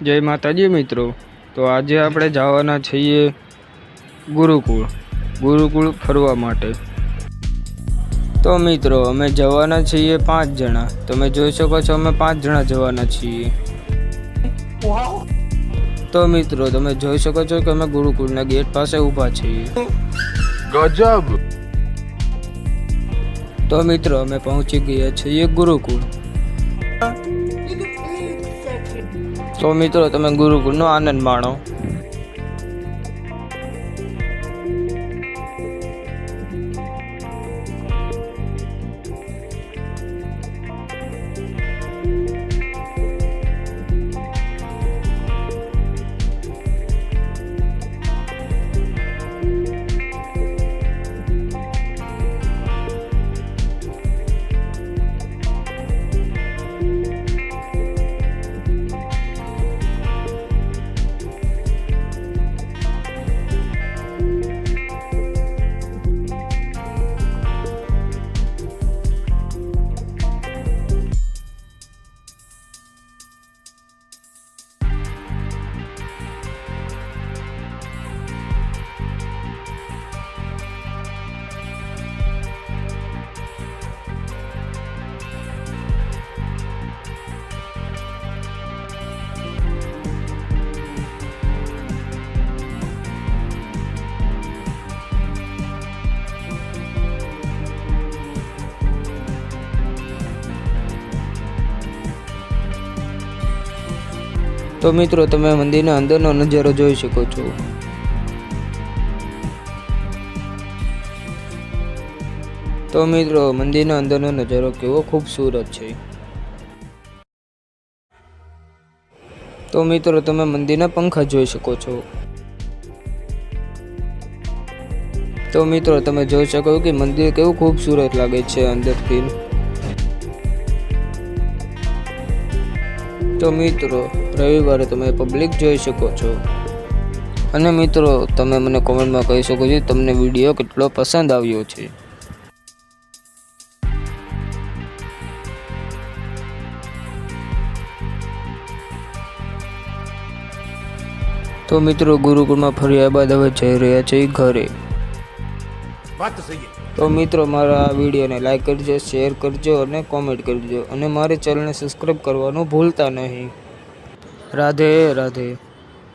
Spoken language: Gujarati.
જય માતાજી મિત્રો। તો આજે આપણે જવાના છીએ ગુરુકુળ ફરવા માટે। તો મિત્રો અમે જવાના છીએ 5 જણા। તમે જોઈ શકો છો અમે 5 જણા જવાના છીએ। તો મિત્રો તમે જોઈ શકો છો કે અમે ગુરુકુળના ગેટ પાસે ઊભા છીએ। ગજબ। તો મિત્રો અમે પહોંચી ગયા છીએ ગુરુકુળ। તો મિત્રો તમે ગુરુકુળનો આનંદ માણો। તો મિત્રો તમે મંદિરના અંદરનો નજારો જોઈ શકો છો। તો મિત્રો મંદિરના અંદરનો નજારો કેવો ખૂબસૂરત છે। તો મિત્રો તમે મંદિરના પંખા જોઈ શકો છો। તો મિત્રો તમે જોઈ શકો કે મંદિર કેવું ખૂબસૂરત લાગે છે અંદરથી। તો મિત્રો રવિવારે તમે પબ્લિક જોઈ શકો છો। અને મિત્રો તમે મને કોમેન્ટમાં કહી શકો છો તમને વિડીયો કેટલો પસંદ આવ્યો છે। તો મિત્રો ગુરુકુળમાં ફર્યા બાદ હવે જઈ રહ્યા છે ઘરે। તો મિત્રો મારા આ વિડીયોને લાઈક કરજો, શેર કરજો અને કોમેન્ટ કરજો અને મારી ચેનલને સબસ્ક્રાઈબ કરવાનું ભૂલતા નહીં। રાધે રાધે।